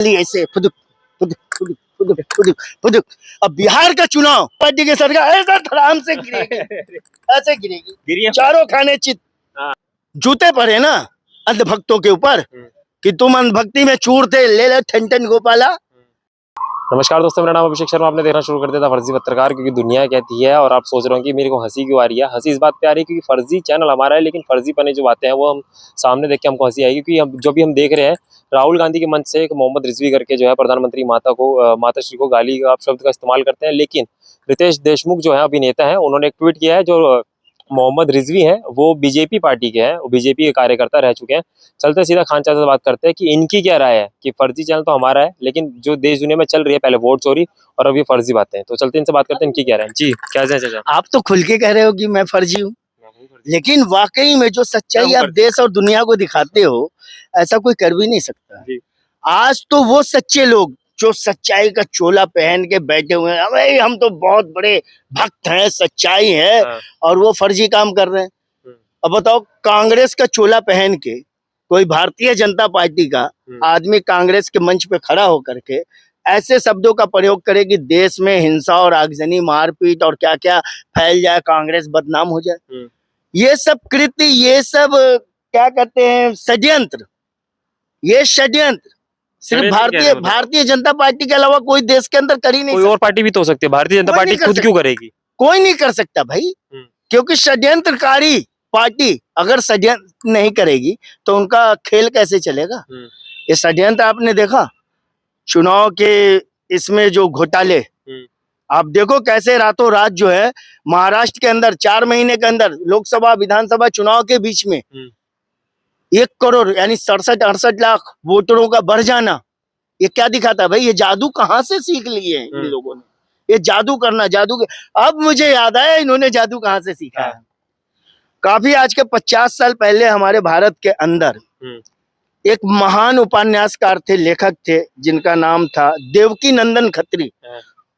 ऐसे फुदुक फुदुक फुदुक फुदुक फुदुक फुदुक। अब बिहार का चुनाव पार्टी के सरकार ऐसा धड़ाम से गिरेगी, ऐसे गिरेगी, चारों खाने चित जूते पड़े ना अंधभक्तों के ऊपर कि तुम अंधभक्ति में चूर थे, ले लो ठन गोपाला। नमस्कार दोस्तों, मेरा नाम अभिषेक शर्मा। आपने देखना शुरू कर दिया था फर्जी पत्रकार, क्योंकि दुनिया कहती है और आप सोच रहे हो कि मेरे को हंसी क्यों आ रही है। हंसी इस बात पे आ रही है क्योंकि फर्जी चैनल हमारा है, लेकिन फर्जी पने जो बातें हैं वो हम सामने देख के हमको हंसी आएगी। क्योंकि हम जो भी हम देख रहे हैं, राहुल गांधी के मंच से एक मोहम्मद रिजवी करके जो है प्रधानमंत्री माताश्री को गाली का शब्द का इस्तेमाल करते हैं। लेकिन रितेश देशमुख जो है अभिनेता है, उन्होंने एक ट्वीट किया है। जो मोहम्मद रिजवी हैं वो बीजेपी पार्टी के हैं, वो बीजेपी के कार्यकर्ता रह चुके हैं। चलते सीधा खान चाचा से बात करते हैं कि इनकी क्या राय है कि फर्जी चैनल तो हमारा है, लेकिन जो देश दुनिया में चल रही है पहले वोट चोरी और अब ये फर्जी बातें हैं। तो चलते इनसे बात करते हैं, इनकी क्या राय है। जी क्या है चाचा? आप तो खुल के कह रहे हो कि मैं फर्जी हूँ, लेकिन वाकई में जो सच्चाई आप देश और दुनिया को दिखाते हो, ऐसा कोई कर भी नहीं सकता। आज तो वो सच्चे लोग जो सच्चाई का चोला पहन के बैठे हुए हैं, अरे हम तो बहुत बड़े भक्त हैं, सच्चाई है, और वो फर्जी काम कर रहे हैं। अब बताओ, कांग्रेस का चोला पहन के कोई भारतीय जनता पार्टी का आदमी कांग्रेस के मंच पे खड़ा होकर के ऐसे शब्दों का प्रयोग करे कि देश में हिंसा और आगजनी, मारपीट और क्या क्या फैल जाए, कांग्रेस बदनाम हो जाए। ये सब कृत्य, ये सब क्या कहते हैं, षड्यंत्र। ये षड्यंत्र सिर्फ भारतीय जनता पार्टी के अलावा कोई देश के अंदर कर ही नहीं। कोई और पार्टी भी तो हो सकती है, भारतीय जनता पार्टी खुद क्यों करेगी? कोई नहीं कर सकता भाई, क्योंकि षड्यंत्रकारी पार्टी अगर षड्यंत्र नहीं करेगी तो उनका खेल कैसे चलेगा। ये षड्यंत्र आपने देखा चुनाव के, इसमें जो घोटाले आप देखो कैसे रातों रात जो है महाराष्ट्र के अंदर 4 महीने के अंदर लोकसभा विधानसभा चुनाव के बीच में 1 करोड़ यानी 67-68 लाख वोटरों का बढ़ जाना, ये क्या दिखाता है भाई? ये जादू कहाँ से सीख लिए हैं इन लोगों ने? ये जादू करना, अब मुझे याद आया इन्होंने जादू कहाँ से सीखा है। काफी आज के 50 साल पहले हमारे भारत के अंदर एक महान उपन्यासकार थे, लेखक थे, जिनका नाम था देवकी नंदन खत्री।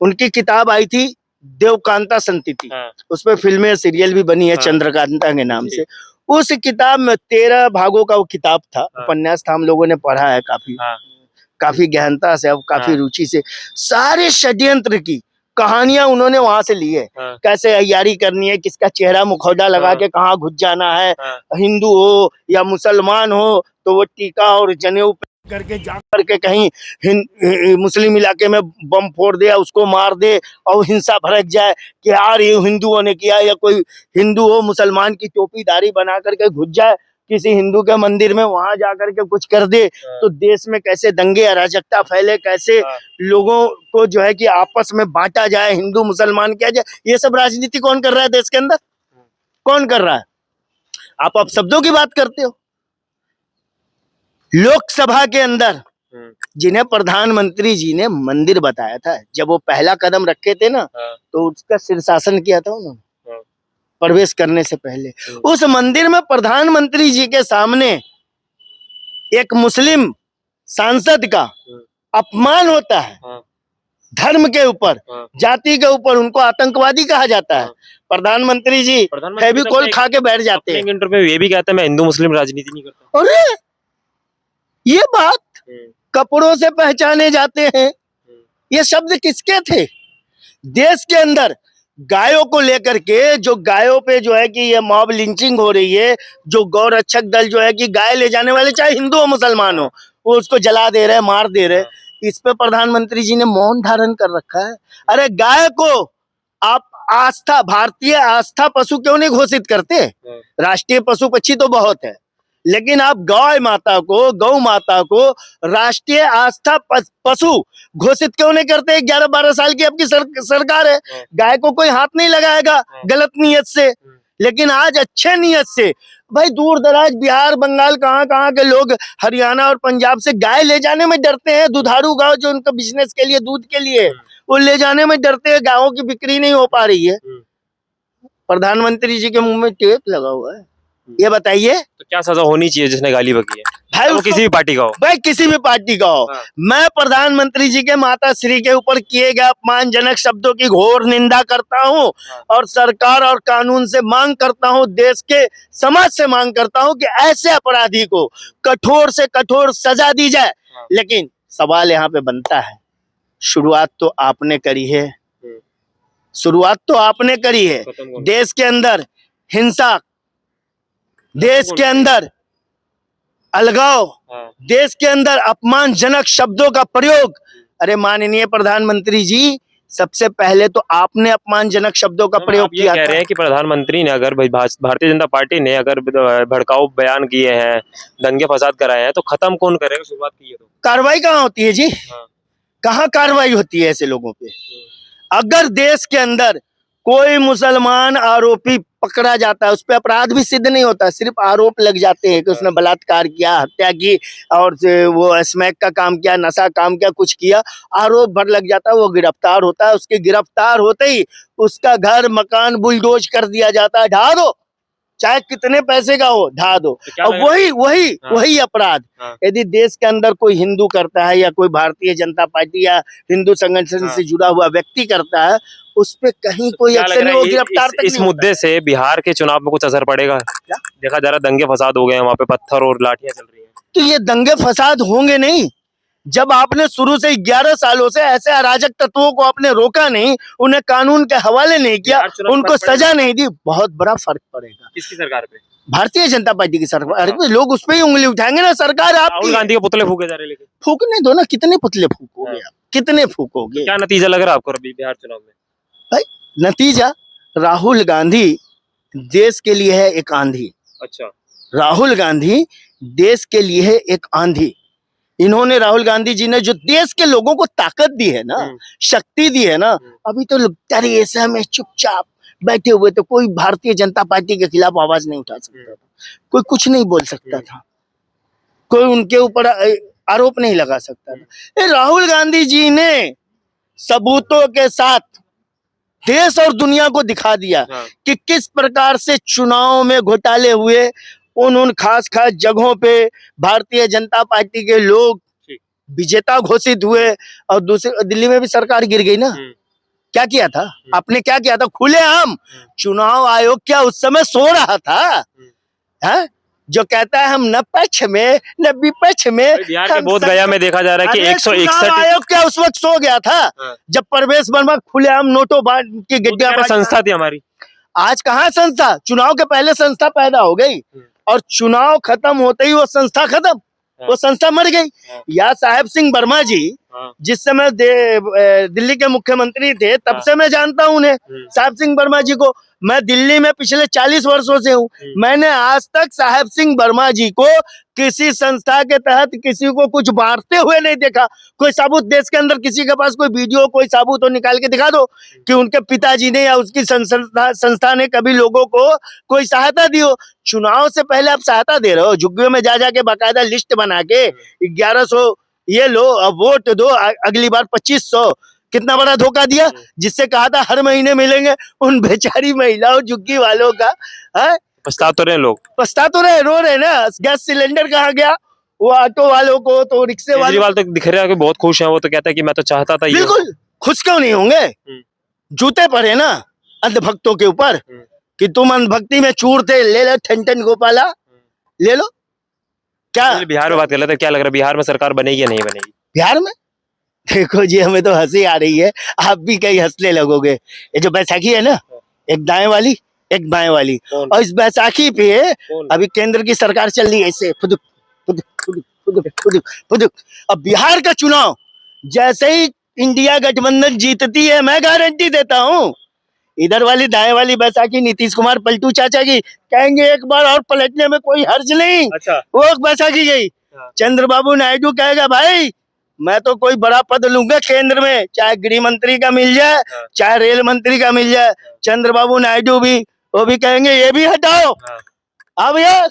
उनकी किताब आई थी देवकांता संतति, उस पर फिल्में सीरियल भी बनी है चंद्रकांता के नाम से। उस किताब में 13 भागों का वो किताब था, उपन्यास था, हम लोगों ने पढ़ा है काफी गहनता से, अब काफी रुचि से। सारे षड्यंत्र की कहानियां उन्होंने वहां से ली है। कैसे अय्यारी करनी है, किसका चेहरा मुखौटा लगा के कहाँ घुस जाना है, हिंदू हो या मुसलमान हो तो वो टीका और जनेऊ करके जा करके कहीं मुस्लिम इलाके में बम फोड़ दे, उसको मार दे और हिंसा भड़क जाए कि यार ये हिंदुओं ने किया, या कोई हिंदू हो मुसलमान की टोपीदारी बना करके घुस जाए किसी हिंदू के मंदिर में, वहां जाकर के कुछ कर दे तो देश में कैसे दंगे अराजकता फैले, कैसे लोगों को जो है कि आपस में बांटा जाए, हिंदू मुसलमान किया जाए। ये सब राजनीति कौन कर रहा है देश के अंदर? कौन कर रहा है? आप शब्दों की बात करते हो। लोकसभा के अंदर जिन्हें प्रधानमंत्री जी ने मंदिर बताया था, जब वो पहला कदम रखे थे ना, तो उसका शीर्षासन किया था उन्होंने प्रवेश करने से पहले। उस मंदिर में प्रधानमंत्री जी के सामने एक मुस्लिम सांसद का अपमान होता है, धर्म के ऊपर, जाति के ऊपर, उनको आतंकवादी कहा जाता है। प्रधानमंत्री जी फेविकोल खा के बैठ जाते हैं। इंटरव्यू में ये भी कहता है मैं हिंदू मुस्लिम राजनीति नहीं करता। अरे ये बात कपड़ों से पहचाने जाते हैं। ये शब्द किसके थे? देश के अंदर गायों को लेकर के, जो गायों पे जो है कि ये मॉब लिंचिंग हो रही है, जो गौ रक्षक दल जो है कि गाय ले जाने वाले चाहे हिंदू हो मुसलमान हो, वो उसको जला दे रहे, मार दे रहे, इस पे प्रधानमंत्री जी ने मौन धारण कर रखा है। अरे गाय को आप आस्था, भारतीय आस्था पशु क्यों नहीं घोषित करते? राष्ट्रीय पशु पक्षी तो बहुत है, लेकिन आप गौ माता को राष्ट्रीय आस्था पशु घोषित क्यों नहीं करते? 11-12 साल की आपकी सरकार है, गाय को कोई हाथ नहीं लगाएगा गलत नियत से। लेकिन आज अच्छे नियत से भाई, दूर दराज बिहार, बंगाल, कहाँ के लोग हरियाणा और पंजाब से गाय ले जाने में डरते हैं। दुधारू गाय जो उनका बिजनेस के लिए, दूध के लिए, वो ले जाने में डरते हैं। गायों की बिक्री नहीं हो पा रही है। प्रधानमंत्री जी के मुंह में टेप लगा हुआ है। ये बताइए तो क्या सजा होनी चाहिए जिसने गाली बकी है? भाई वो किसी भी पार्टी का हो, भाई किसी भी पार्टी का हो। मैं प्रधानमंत्री जी के माता श्री के ऊपर किए गए अपमानजनक शब्दों की घोर निंदा करता हूं, और सरकार और कानून से मांग करता हूं, देश के समाज से मांग करता हूं कि ऐसे अपराधी को कठोर से कठोर सजा दी जाए। लेकिन सवाल यहाँ पे बनता है, शुरुआत तो आपने करी है, शुरुआत तो आपने करी है। देश के अंदर हिंसा, देश के अंदर अलगाव, देश के अंदर अपमानजनक शब्दों का प्रयोग। अरे माननीय प्रधानमंत्री जी, सबसे पहले तो आपने अपमानजनक शब्दों का प्रयोग किया। कह रहे हैं कि प्रधानमंत्री ने अगर भारतीय जनता पार्टी ने अगर भड़काऊ बयान किए हैं, दंगे फसाद कराए हैं, तो खत्म कौन करेगा? शुरुआत की है तो कार्रवाई कहाँ होती है जी? कहाँ कार्रवाई होती है ऐसे लोगों पे? अगर देश के अंदर कोई मुसलमान आरोपी पकड़ा जाता है, उस पर अपराध भी सिद्ध नहीं होता, सिर्फ आरोप लग जाते हैं कि उसने बलात्कार किया, हत्या की और वो स्मैक का काम किया, नशा काम किया, कुछ किया, आरोप भर लग जाता है, वो गिरफ्तार होता है। उसके गिरफ्तार होते ही उसका घर मकान बुलडोज कर दिया जाता है, ढा दो, चाहे कितने पैसे का हो, ढा दो। और वही अपराध यदि देश के अंदर कोई हिंदू करता है या कोई भारतीय जनता पार्टी या हिंदू संगठन से जुड़ा हुआ व्यक्ति करता है, उस पे कहीं कोई एक्शन नहीं, वो गिरफ्तार तक इस मुद्दे से बिहार के चुनाव में कुछ असर पड़ेगा? देखा जा रहा दंगे फसाद हो गए हैं, वहाँ पे पत्थर और लाठियां चल रही हैं। तो ये दंगे फसाद होंगे नहीं जब आपने शुरू से 11 सालों से ऐसे अराजक तत्वों को आपने रोका नहीं, उन्हें कानून के हवाले नहीं किया, उनको सजा नहीं दी। बहुत बड़ा फर्क पड़ेगा। किसकी सरकार पे? भारतीय जनता पार्टी की सरकार। लोग उस पर ही उंगली उठाएंगे ना, सरकार आपकी। राहुल गांधी के पुतले फूके जा रहे हैं, लेकिन फूकने दो ना, कितने पुतले फूकोगे आप, कितने फूकोगे? क्या नतीजा लग रहा है आपको अभी बिहार चुनाव में? भाई नतीजा, राहुल गांधी देश के लिए है एक आंधी। अच्छा, राहुल गांधी देश के लिए है एक आंधी। इन्होंने, राहुल गांधी जी ने जो देश के लोगों को ताकत दी है ना, शक्ति दी है ना, अभी तो लगता है ऐसा में चुपचाप बैठे हुए, तो कोई भारतीय जनता पार्टी के खिलाफ आवाज नहीं उठा सकता था, कोई कुछ नहीं बोल सकता था, कोई उनके ऊपर आरोप नहीं लगा सकता था। राहुल गांधी जी ने सबूतों के साथ देश और दुनिया को दिखा दिया कि किस प्रकार से चुनाव में घोटाले हुए। उन खास जगहों पे भारतीय जनता पार्टी के लोग विजेता घोषित हुए, और दूसरे दिल्ली में भी सरकार गिर गई ना। क्या किया था आपने? क्या किया था? खुलेआम चुनाव आयोग क्या उस समय सो रहा था? है जो कहता है हम न पक्ष में न विपक्ष में। बिहार के बोध गया में देखा जा रहा है कि 161 आयोग क्या उस वक्त सो गया था जब प्रवेश वर्मा खुलेआम नोटों की गड्ढा संस्था थी हमारी। आज कहाँ संस्था? चुनाव के पहले संस्था पैदा हो गई और चुनाव खत्म होते ही वो संस्था खत्म, वो संस्था मर गई। या साहेब सिंह वर्मा जी जिस समय दिल्ली के मुख्यमंत्री थे, तब से मैं जानता हूं उन्हें, साहेब सिंह वर्मा जी को। मैं दिल्ली में पिछले 40 वर्षों से हूं, मैंने आज तक साहेब सिंह वर्मा जी को किसी संस्था के तहत किसी को कुछ बांटते हुए नहीं देखा। कोई सबूत देश के अंदर किसी के पास कोई वीडियो, कोई सबूत हो, निकाल के दिखा दो कि उनके पिताजी ने या उसकी संस्था ने कभी लोगों को कोई सहायता दी हो। चुनाव से पहले आप सहायता दे रहे हो, झुग्गियों में जा जाके बाकायदा लिस्ट बना के 1100 ये लो, अब वोट दो, अगली बार 2500। कितना बड़ा धोखा दिया, जिससे कहा था हर महीने मिलेंगे। उन बेचारी महिलाओं, झुग्गी वालों का पछता तो रहे लोग, पछता तो रहे, रो रहे ना। गैस सिलेंडर कहाँ गया? वो ऑटो वालों को, तो रिक्शे वालों तो दिख रहा है कि बहुत खुश है। वो तो कहता है कि मैं तो चाहता था। बिल्कुल खुश क्यों नहीं होंगे? जूते पड़े ना अंधभक्तों के ऊपर कि तुम अंधभक्ति में चूर थे, ले लो ठन गोपाला, ले लो। क्या बिहार में बात कर लेते, क्या लग रहा है बिहार में सरकार बनेगी या नहीं बनेगी? बिहार में देखो जी, हमें तो हंसी आ रही है, आप भी कहीं हंसने लगोगे। ये जो बैसाखी है ना, एक दाएं वाली एक बाएं वाली, और इस बैसाखी पे अभी केंद्र की सरकार चल रही है ऐसे फुदुक फुदुक फुदुक फुदुक फुदुक फुदुक। अब बिहार का चुनाव जैसे ही इंडिया गठबंधन जीतती है, मैं गारंटी देता हूँ इधर वाली दाएं वाली बैसाखी नीतीश कुमार पलटू चाचा की कहेंगे एक बार और पलटने में कोई हर्ज नहीं। अच्छा। वो बैसाखी गई, चंद्रबाबू नायडू कहेगा भाई मैं तो कोई बड़ा पद लूंगा केंद्र में, चाहे गृह मंत्री का मिल जाए, चाहे रेल मंत्री का मिल जाए। चंद्रबाबू नायडू भी, वो भी कहेंगे ये भी हटाओ। अब ये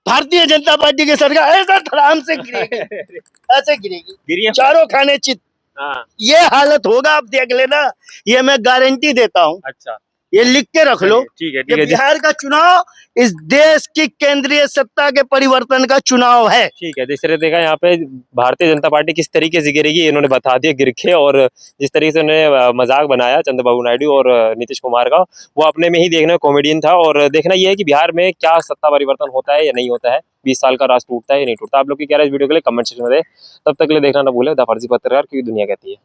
भारतीय जनता पार्टी की सरकार ऐसा धड़ाम से गिरेगी, ऐसे गिरेगी, चारों खाने चित। ये हालत होगा, आप देख लेना, ये मैं गारंटी देता हूँ। अच्छा, ये लिख के रख लो। ठीक है ये ठीक है जी, बिहार का चुनाव इस देश की केंद्रीय सत्ता के परिवर्तन का चुनाव है। ठीक है। जिस तरह देखा यहाँ पे भारतीय जनता पार्टी किस तरीके से गिरेगी इन्होंने बता दिया गिर के, और जिस तरीके से उन्होंने मजाक बनाया चंद्रबाबू नायडू और नीतीश कुमार का, वो अपने में ही देखना कॉमेडियन था। और देखना ये है कि बिहार में क्या सत्ता परिवर्तन होता है या नहीं होता है, 20 साल का राज टूटता है या नहीं टूटता। आप लोग की क्या राय इस वीडियो के लिए कमेंट सेक्शन में दे। तब तक के लिए देखना ना भूले द फर्जी पत्रकार, क्योंकि दुनिया कहती है।